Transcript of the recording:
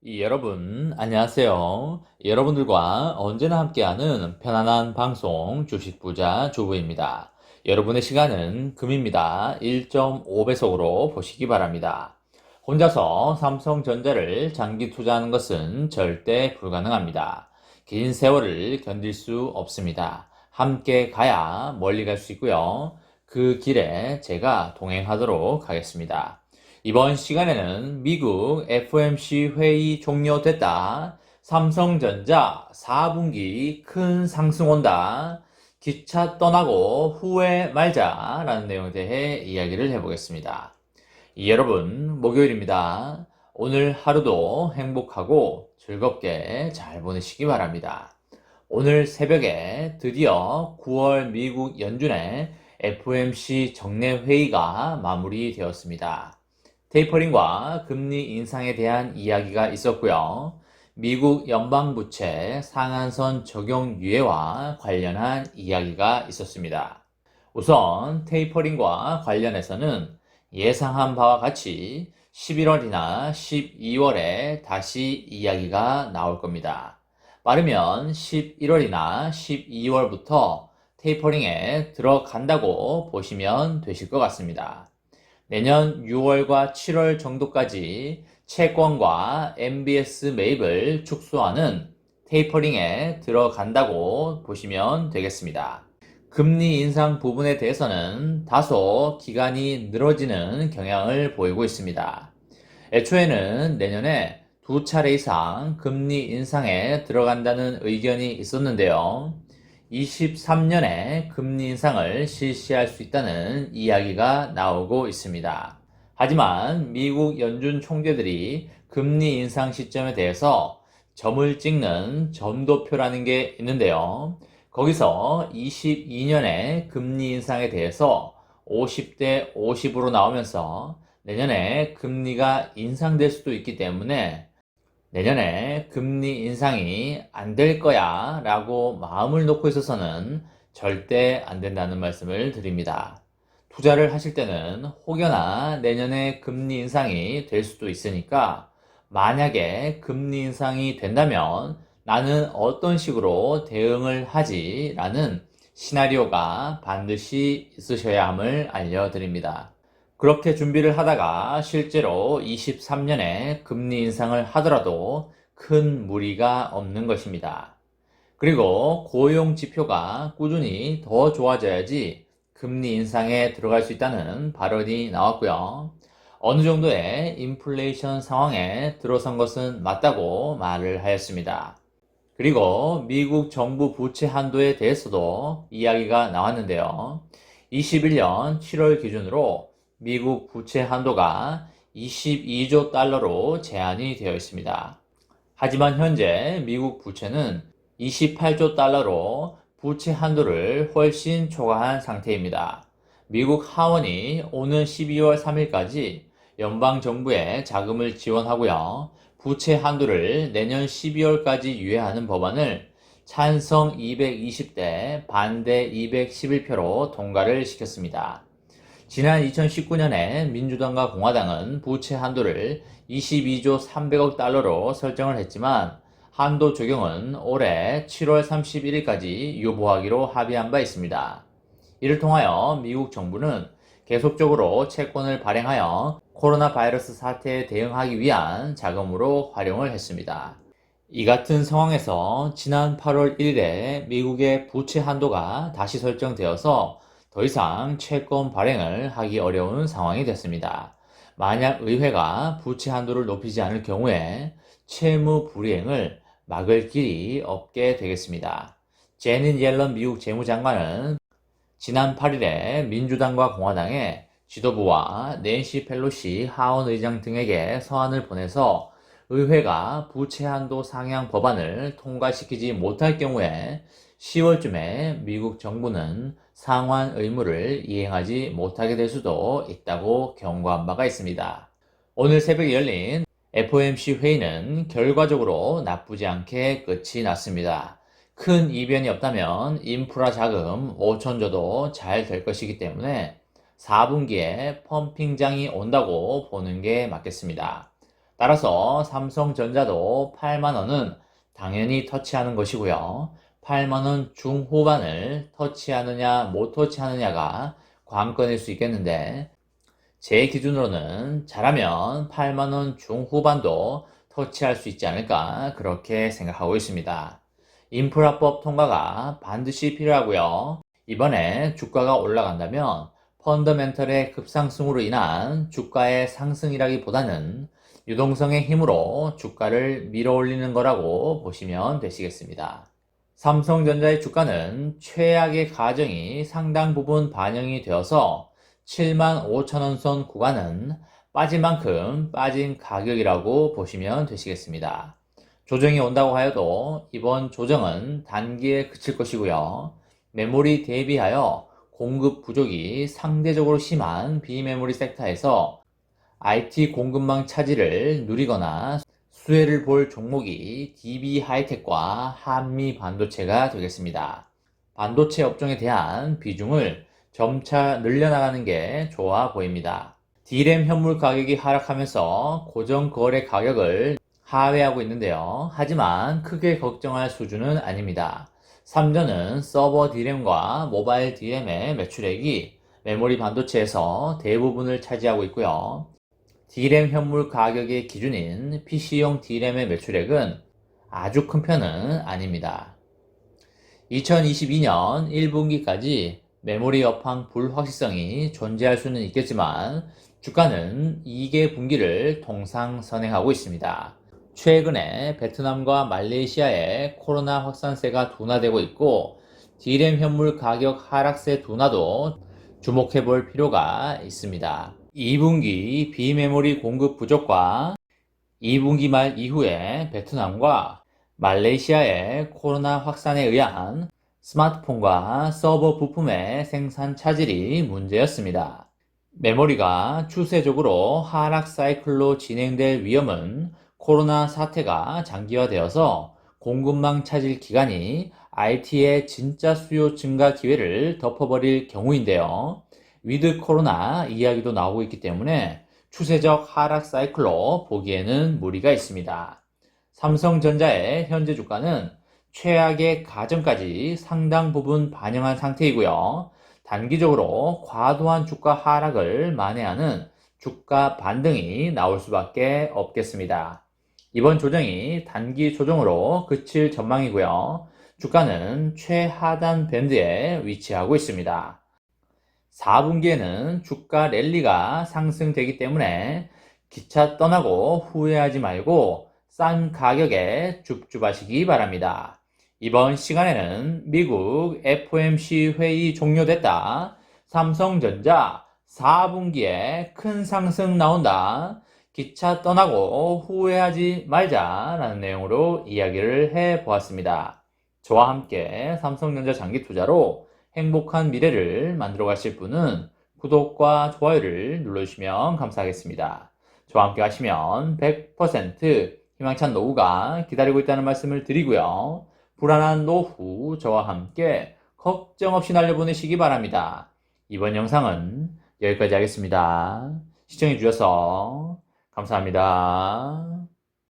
여러분, 안녕하세요. 여러분들과 언제나 함께하는 편안한 방송 주식부자 주부입니다. 여러분의 시간은 금입니다. 1.5배속으로 보시기 바랍니다. 혼자서 삼성전자를 장기 투자하는 것은 절대 불가능합니다. 긴 세월을 견딜 수 없습니다. 함께 가야 멀리 갈 수 있고요. 그 길에 제가 동행하도록 하겠습니다. 이번 시간에는 미국 FOMC 회의 종료됐다. 삼성전자 4분기 큰 상승 온다. 기차 떠나고 후회 말자 라는 내용에 대해 이야기를 해보겠습니다. 여러분, 목요일입니다. 오늘 하루도 행복하고 즐겁게 잘 보내시기 바랍니다. 오늘 새벽에 드디어 9월 미국 연준의 FOMC 정례 회의가 마무리되었습니다. 테이퍼링과 금리 인상에 대한 이야기가 있었고요. 미국 연방부채 상한선 적용 유예와 관련한 이야기가 있었습니다. 우선 테이퍼링과 관련해서는 예상한 바와 같이 11월이나 12월에 다시 이야기가 나올 겁니다. 빠르면 11월이나 12월부터 테이퍼링에 들어간다고 보시면 되실 것 같습니다. 내년 6월과 7월 정도까지 채권과 MBS 매입을 축소하는 테이퍼링에 들어간다고 보시면 되겠습니다. 금리 인상 부분에 대해서는 다소 기간이 늘어지는 경향을 보이고 있습니다. 애초에는 내년에 2차례 이상 금리 인상에 들어간다는 의견이 있었는데요. 23년에 금리 인상을 실시할 수 있다는 이야기가 나오고 있습니다. 하지만 미국 연준 총재들이 금리 인상 시점에 대해서 점을 찍는 점도표라는 게 있는데요. 거기서 22년에 금리 인상에 대해서 50대 50으로 나오면서 내년에 금리가 인상될 수도 있기 때문에 내년에 금리 인상이 안 될 거야 라고 마음을 놓고 있어서는 절대 안 된다는 말씀을 드립니다. 투자를 하실 때는 혹여나 내년에 금리 인상이 될 수도 있으니까 만약에 금리 인상이 된다면 나는 어떤 식으로 대응을 하지 라는 시나리오가 반드시 있으셔야 함을 알려드립니다. 그렇게 준비를 하다가 실제로 23년에 금리 인상을 하더라도 큰 무리가 없는 것입니다. 그리고 고용 지표가 꾸준히 더 좋아져야지 금리 인상에 들어갈 수 있다는 발언이 나왔고요. 어느 정도의 인플레이션 상황에 들어선 것은 맞다고 말을 하였습니다. 그리고 미국 정부 부채 한도에 대해서도 이야기가 나왔는데요. 21년 7월 기준으로 미국 부채 한도가 22조 달러로 제한이 되어 있습니다. 하지만 현재 미국 부채는 28조 달러로 부채 한도를 훨씬 초과한 상태입니다. 미국 하원이 오는 12월 3일까지 연방정부에 자금을 지원하고요. 부채 한도를 내년 12월까지 유예하는 법안을 찬성 220대 반대 211표로 통과를 시켰습니다. 지난 2019년에 민주당과 공화당은 부채 한도를 22조 300억 달러로 설정을 했지만 한도 적용은 올해 7월 31일까지 유보하기로 합의한 바 있습니다. 이를 통하여 미국 정부는 계속적으로 채권을 발행하여 코로나 바이러스 사태에 대응하기 위한 자금으로 활용을 했습니다. 이 같은 상황에서 지난 8월 1일에 미국의 부채 한도가 다시 설정되어서 더 이상 채권 발행을 하기 어려운 상황이 됐습니다. 만약 의회가 부채 한도를 높이지 않을 경우에 채무 불이행을 막을 길이 없게 되겠습니다. 제닛 옐런 미국 재무장관은 지난 8일에 민주당과 공화당의 지도부와 낸시 펠로시 하원 의장 등에게 서한을 보내서 의회가 부채 한도 상향 법안을 통과시키지 못할 경우에 10월쯤에 미국 정부는 상환 의무를 이행하지 못하게 될 수도 있다고 경고한 바가 있습니다. 오늘 새벽에 열린 FOMC 회의는 결과적으로 나쁘지 않게 끝이 났습니다. 큰 이변이 없다면 인프라 자금 5천조도 잘 될 것이기 때문에 4분기에 펌핑장이 온다고 보는 게 맞겠습니다. 따라서 삼성전자도 8만 원은 당연히 터치하는 것이고요. 8만 원 중후반을 터치하느냐 못 터치하느냐가 관건일 수 있겠는데, 제 기준으로는 잘하면 8만 원 중후반도 터치할 수 있지 않을까 그렇게 생각하고 있습니다. 인프라법 통과가 반드시 필요하고요. 이번에 주가가 올라간다면 펀더멘털의 급상승으로 인한 주가의 상승이라기보다는 유동성의 힘으로 주가를 밀어올리는 거라고 보시면 되시겠습니다. 삼성전자의 주가는 최악의 가정이 상당 부분 반영이 되어서 7만 5천 원 선 구간은 빠진 만큼 빠진 가격이라고 보시면 되시겠습니다. 조정이 온다고 하여도 이번 조정은 단기에 그칠 것이고요. 메모리 대비하여 공급 부족이 상대적으로 심한 비메모리 섹터에서 IT 공급망 차질을 누리거나 수혜를 볼 종목이 DB 하이텍과 한미 반도체가 되겠습니다. 반도체 업종에 대한 비중을 점차 늘려나가는 게 좋아 보입니다. D램 현물 가격이 하락하면서 고정 거래 가격을 하회하고 있는데요. 하지만 크게 걱정할 수준은 아닙니다. 삼전은 서버 D램과 모바일 D램의 매출액이 메모리 반도체에서 대부분을 차지하고 있고요. D램 현물 가격의 기준인 PC용 D램의 매출액은 아주 큰 편은 아닙니다. 2022년 1분기까지 메모리 업황 불확실성이 존재할 수는 있겠지만 주가는 2개 분기를 통상선행하고 있습니다. 최근에 베트남과 말레이시아의 코로나 확산세가 둔화되고 있고 D램 현물 가격 하락세 둔화도 주목해 볼 필요가 있습니다. 2분기 비메모리 공급 부족과 2분기 말 이후에 베트남과 말레이시아의 코로나 확산에 의한 스마트폰과 서버 부품의 생산 차질이 문제였습니다. 메모리가 추세적으로 하락 사이클로 진행될 위험은 코로나 사태가 장기화되어서 공급망 차질 기간이 IT의 진짜 수요 증가 기회를 덮어버릴 경우인데요. 위드 코로나 이야기도 나오고 있기 때문에 추세적 하락 사이클로 보기에는 무리가 있습니다. 삼성전자의 현재 주가는 최악의 가정까지 상당 부분 반영한 상태이고요. 단기적으로 과도한 주가 하락을 만회하는 주가 반등이 나올 수밖에 없겠습니다. 이번 조정이 단기 조정으로 그칠 전망이고요. 주가는 최하단 밴드에 위치하고 있습니다. 4분기에는 주가 랠리가 상승되기 때문에 기차 떠나고 후회하지 말고 싼 가격에 줍줍하시기 바랍니다. 이번 시간에는 미국 FOMC 회의 종료됐다. 삼성전자 4분기에 큰 상승 나온다. 기차 떠나고 후회하지 말자라는 내용으로 이야기를 해보았습니다. 저와 함께 삼성전자 장기 투자로 행복한 미래를 만들어 가실 분은 구독과 좋아요를 눌러주시면 감사하겠습니다. 저와 함께 하시면 100% 희망찬 노후가 기다리고 있다는 말씀을 드리고요. 불안한 노후 저와 함께 걱정 없이 날려보내시기 바랍니다. 이번 영상은 여기까지 하겠습니다. 시청해 주셔서 감사합니다.